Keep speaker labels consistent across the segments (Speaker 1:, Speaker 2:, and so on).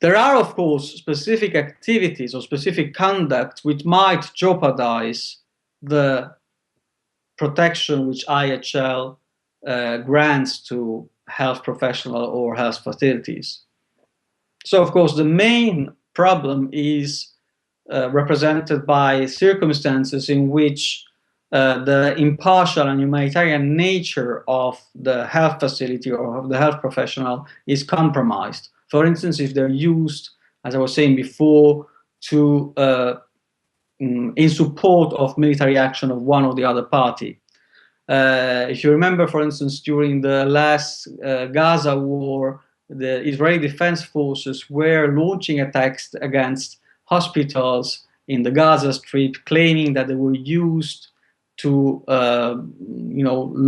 Speaker 1: There are, of course, specific activities or specific conduct which might jeopardize the protection which IHL grants to health professional or health facilities. So, of course, the main problem is represented by circumstances in which the impartial and humanitarian nature of the health facility or of the health professional is compromised. For instance, if they're used, as I was saying before, to in support of military action of one or the other party. If you remember, for instance, during the last Gaza war, the Israeli Defense Forces were launching attacks against hospitals in the Gaza Strip, claiming that they were used to,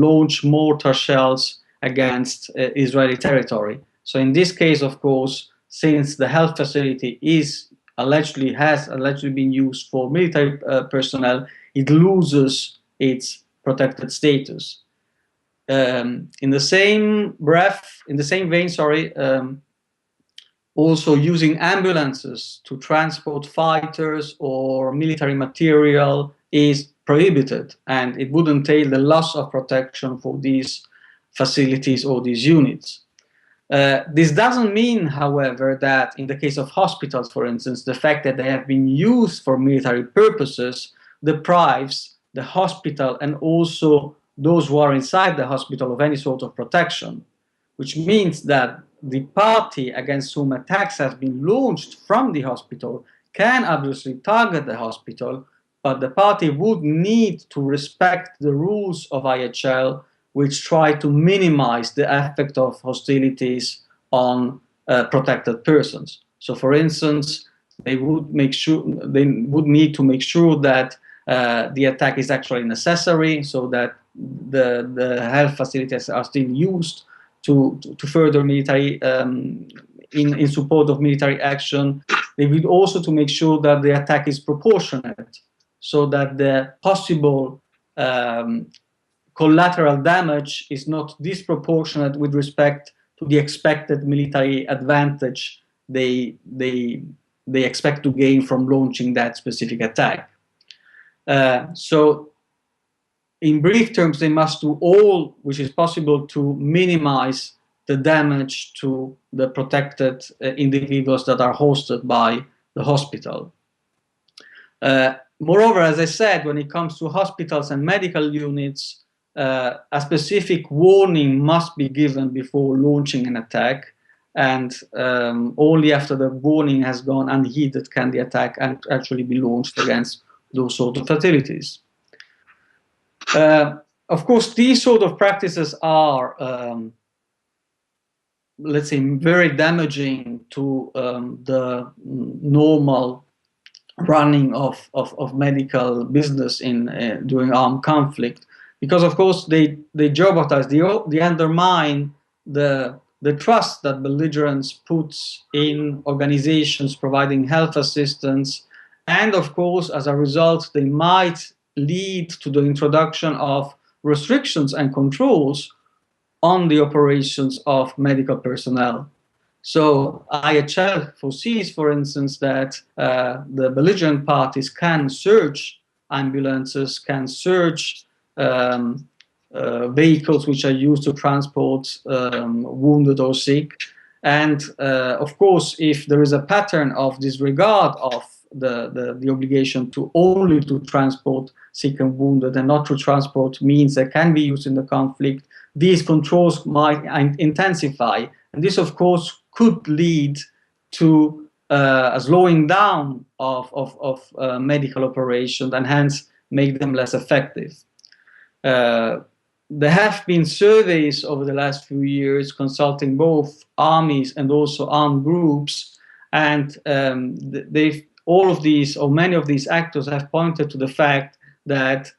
Speaker 1: launch mortar shells against Israeli territory. So in this case, of course, since the health facility has allegedly been used for military personnel, it loses its protected status. In the same vein, also using ambulances to transport fighters or military material is prohibited, and it would entail the loss of protection for these facilities or these units. This doesn't mean, however, that in the case of hospitals, for instance, the fact that they have been used for military purposes deprives the hospital and also those who are inside the hospital of any sort of protection, which means that the party against whom attacks have been launched from the hospital can obviously target the hospital, but the party would need to respect the rules of IHL, which try to minimize the effect of hostilities on protected persons. So, for instance, they would need to make sure that the attack is actually necessary, so that the health facilities are still used to further military in support of military action. They would also to make sure that the attack is proportionate, so that the possible collateral damage is not disproportionate with respect to the expected military advantage they expect to gain from launching that specific attack. So, in brief terms, they must do all which is possible to minimize the damage to the protected individuals that are hosted by the hospital. Moreover, as I said, when it comes to hospitals and medical units, a specific warning must be given before launching an attack, and only after the warning has gone unheeded can the attack actually be launched against those sort of facilities. Of course, these sort of practices are, let's say, very damaging to the normal running of medical business during armed conflict, because, of course, they jeopardize, they undermine the trust that belligerents put in organizations providing health assistance, and, of course, as a result, they might lead to the introduction of restrictions and controls on the operations of medical personnel. So IHL foresees, for instance, that the belligerent parties can search ambulances, can search vehicles which are used to transport wounded or sick. And of course, if there is a pattern of disregard of the obligation to only to transport sick and wounded and not to transport means that can be used in the conflict, these controls might intensify. And this, of course, could lead to a slowing down of medical operations and hence make them less effective. There have been surveys over the last few years consulting both armies and also armed groups, and all of these, or many of these actors, have pointed to the fact that,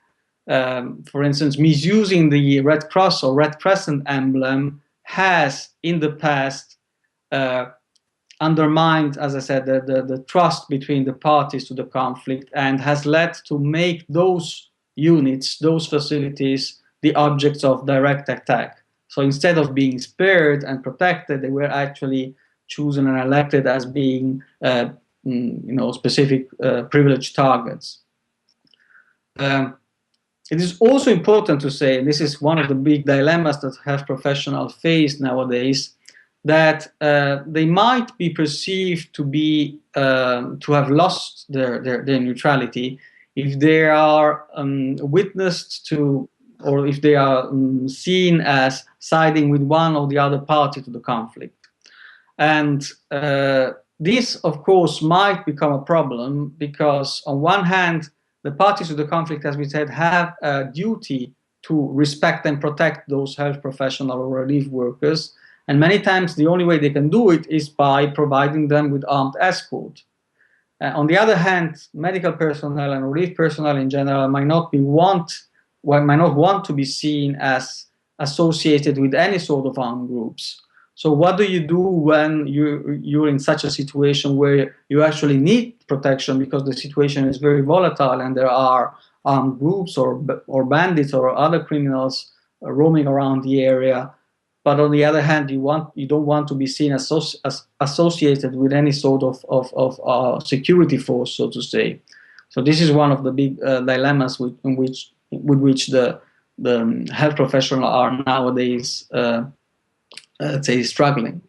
Speaker 1: for instance, misusing the Red Cross or Red Crescent emblem has, in the past, undermined, as I said, the trust between the parties to the conflict, and has led to make those units, those facilities, the objects of direct attack. So instead of being spared and protected, they were actually chosen and elected as being specific privileged targets. It is also important to say, and this is one of the big dilemmas that health professionals face nowadays, that they might be perceived to be to have lost their neutrality if they are witnessed to, or if they are seen as siding with one or the other party to the conflict. And this, of course, might become a problem because, on one hand, the parties to the conflict, as we said, have a duty to respect and protect those health professionals or relief workers. And many times the only way they can do it is by providing them with armed escort. On the other hand, medical personnel and relief personnel in general might not want to be seen as associated with any sort of armed groups. So what do you do when you're in such a situation where you actually need protection because the situation is very volatile and there are armed groups or bandits or other criminals roaming around the area? But on the other hand, you don't want to be seen as associated with any sort of security force, so to say. So this is one of the big dilemmas with which the health professionals are nowadays, let's say, struggling.